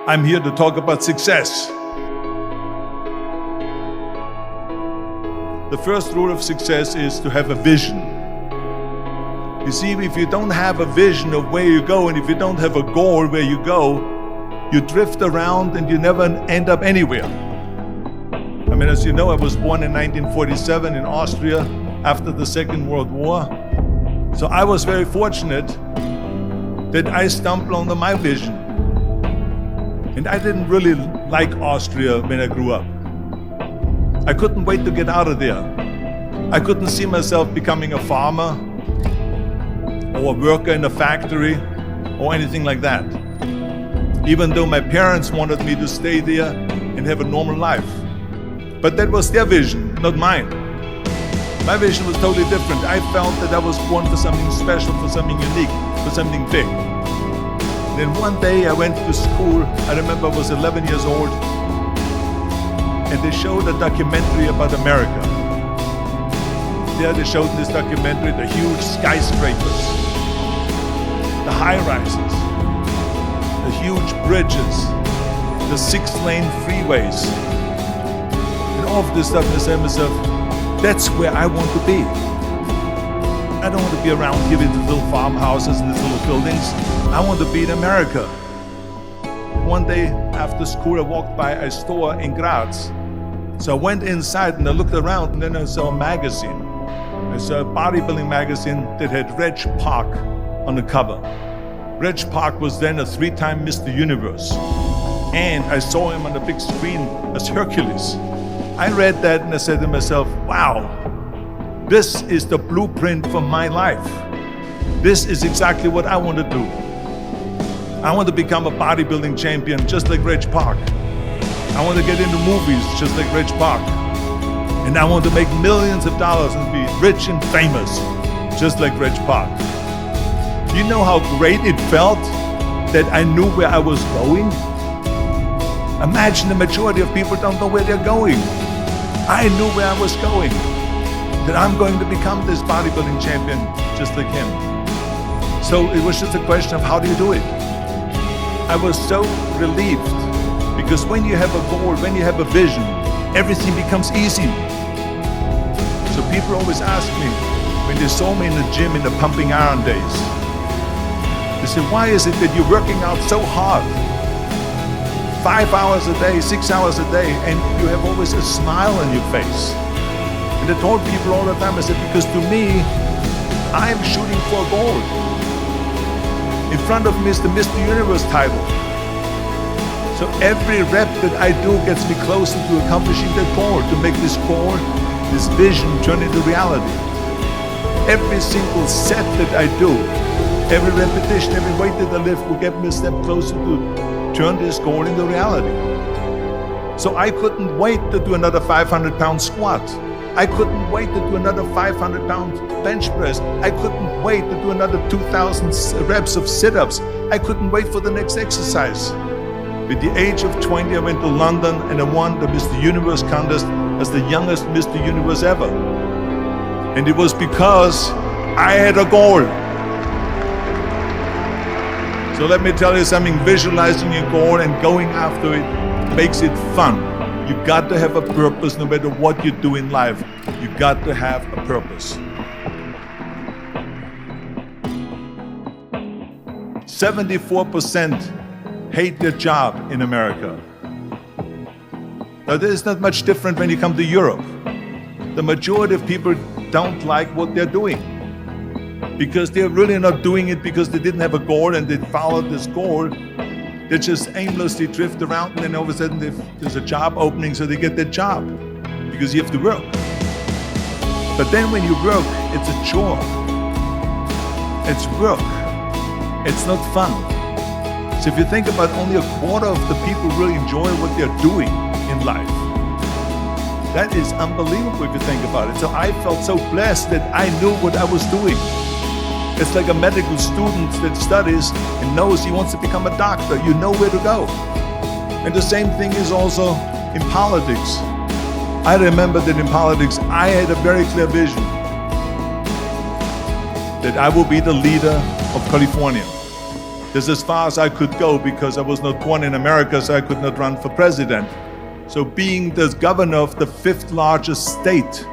I'm here to talk about success. The first rule of success is to have a vision. You see, if you don't have a vision of where you go, and if you don't have a goal where you go, you drift around and you never end up anywhere. I mean, as you know, I was born in 1947 in Austria after the Second World War. So I was very fortunate that I stumbled onto my vision. And I didn't really like Austria when I grew up. I couldn't wait to get out of there. I couldn't see myself becoming a farmer or a worker in a factory or anything like that. Even though my parents wanted me to stay there and have a normal life. But that was their vision, not mine. My vision was totally different. I felt that I was born for something special, for something unique, for something big. Then one day I went to school. I remember I was 11 years old, and they showed a documentary about America. There they showed in this documentary the huge skyscrapers, the high-rises, the huge bridges, the 6-lane freeways, and all of this stuff. And I said to myself, that's where I want to be. I don't want to be around here with these little farmhouses and these little buildings. I want to be in America. One day after school, I walked by a store in Graz. So I went inside and I looked around, and then I saw a magazine. I saw a bodybuilding magazine that had Reg Park on the cover. Reg Park was then a 3-time Mr. Universe. And I saw him on the big screen as Hercules. I read that and I said to myself, wow, this is the blueprint for my life. This is exactly what I want to do. I want to become a bodybuilding champion just like Reg Park. I want to get into movies just like Reg Park. And I want to make millions of dollars and be rich and famous just like Reg Park. You know how great it felt that I knew where I was going? Imagine the majority of people don't know where they're going. I knew where I was going. That I'm going to become this bodybuilding champion just like him. So it was just a question of how do you do it? I was so relieved, because when you have a goal, when you have a vision, everything becomes easy. So people always ask me, when they saw me in the gym in the pumping iron days, they said, why is it that you're working out so hard? 5 hours a day, 6 hours a day, and you have always a smile on your face. And I told people all the time, I said, because to me, I'm shooting for gold. In front of me is the Mr. Universe title. So every rep that I do gets me closer to accomplishing that goal, to make this goal, this vision turn into reality. Every single set that I do, every repetition, every weight that I lift will get me a step closer to turn this goal into reality. So I couldn't wait to do another 500-pound squat. I couldn't wait to do another 500-pound bench press. I couldn't wait to do another 2,000 reps of sit-ups. I couldn't wait for the next exercise. At the age of 20, I went to London and I won the Mr. Universe contest as the youngest Mr. Universe ever. And it was because I had a goal. So let me tell you something, visualizing your goal and going after it makes it fun. You got to have a purpose no matter what you do in life. You got to have a purpose. 74% hate their job in America. Now, this is not much different when you come to Europe. The majority of people don't like what they're doing because they're really not doing it because they didn't have a goal and they followed this goal. They just aimlessly drift around, and then all of a sudden there's a job opening, so they get that job because you have to work. But then when you work, it's a chore. It's work. It's not fun. So if you think about, only a quarter of the people really enjoy what they're doing in life. That is unbelievable if you think about it. So I felt so blessed that I knew what I was doing. It's like a medical student that studies and knows he wants to become a doctor. You know where to go. And the same thing is also in politics. I remember that in politics, I had a very clear vision that I will be the leader of California. That's as far as I could go because I was not born in America, so I could not run for president. So being the governor of the fifth largest state,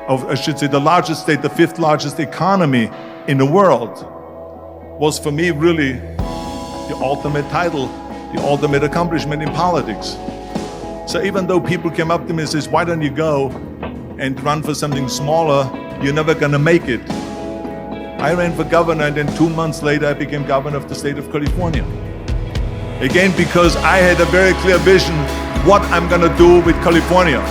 the largest state, the fifth largest economy in the world, was for me really the ultimate title, the ultimate accomplishment in politics. So even though people came up to me and says, why don't you go and run for something smaller, you're never gonna make it. I ran for governor, and then 2 months later I became governor of the state of California. Again, because I had a very clear vision what I'm gonna do with California.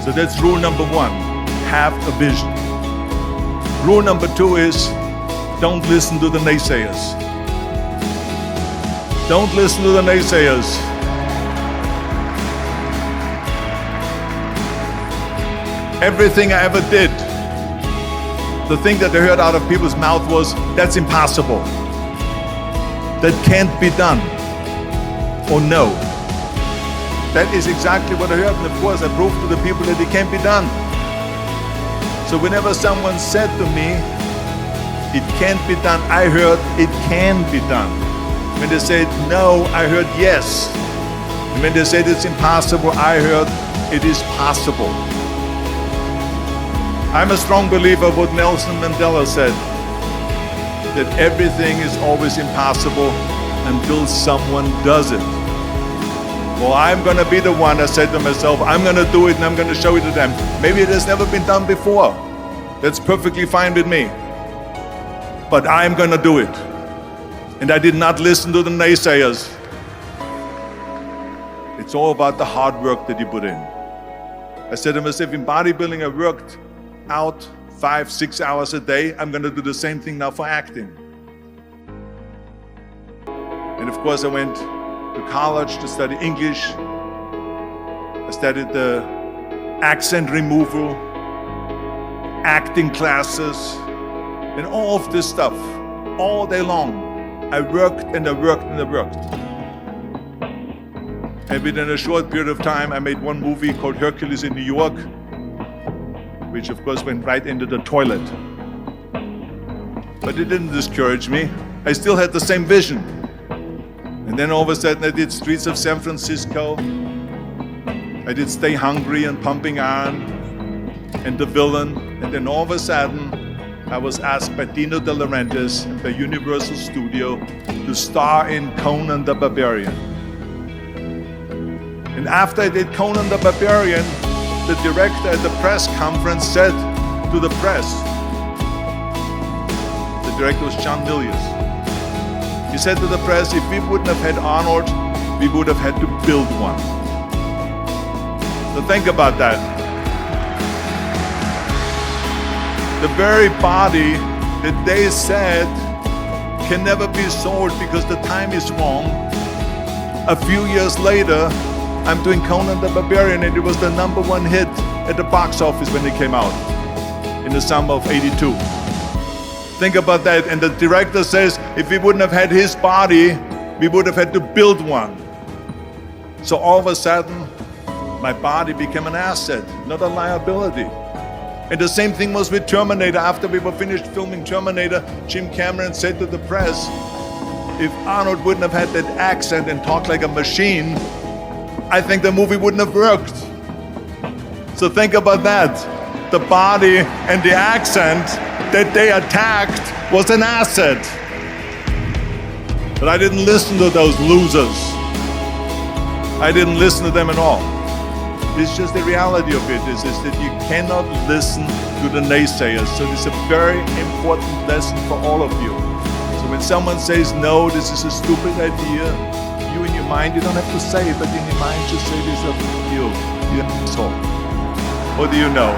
So that's rule number one, have a vision. Rule number two is, don't listen to the naysayers. Don't listen to the naysayers. Everything I ever did, the thing that I heard out of people's mouth was, that's impossible. That can't be done. Or no. That is exactly what I heard, and of course I proved to the people that it can't be done. So whenever someone said to me, it can't be done, I heard, it can be done. When they said no, I heard yes. And when they said it's impossible, I heard, it is possible. I'm a strong believer of what Nelson Mandela said, that everything is always impossible until someone does it. Well, I'm gonna be the one, I said to myself, I'm gonna do it and I'm gonna show it to them. Maybe it has never been done before. That's perfectly fine with me. But I'm gonna do it. And I did not listen to the naysayers. It's all about the hard work that you put in. I said to myself, in bodybuilding I worked out 5-6 hours a day. I'm gonna do the same thing now for acting. And of course I went to college to study English. I studied the accent removal, acting classes, and all of this stuff, all day long. I worked and I worked and I worked. And within a short period of time, I made one movie called Hercules in New York, which of course went right into the toilet. But it didn't discourage me. I still had the same vision. And then all of a sudden I did Streets of San Francisco. I did Stay Hungry and Pumping Iron and The Villain. And then all of a sudden I was asked by Dino De Laurentiis and by Universal Studio to star in Conan the Barbarian. And after I did Conan the Barbarian, the director at the press conference said to the press, the director was John Milius, he said to the press, if we wouldn't have had Arnold, we would have had to build one. So think about that. The very body that they said can never be sold because the time is wrong. A few years later, I'm doing Conan the Barbarian, and it was the #1 hit at the box office when it came out in the summer of '82. Think about that. And the director says, if we wouldn't have had his body, we would have had to build one. So all of a sudden, my body became an asset, not a liability. And the same thing was with Terminator. After we were finished filming Terminator, Jim Cameron said to the press, if Arnold wouldn't have had that accent and talked like a machine, I think the movie wouldn't have worked. So think about that. The body and the accent that they attacked was an asset. But I didn't listen to those losers. I didn't listen to them at all. It's just the reality of it is that you cannot listen to the naysayers. So it's a very important lesson for all of you. So when someone says, no, this is a stupid idea, you in your mind, you don't have to say it, but in your mind just say this of you. You're an asshole. What do you know?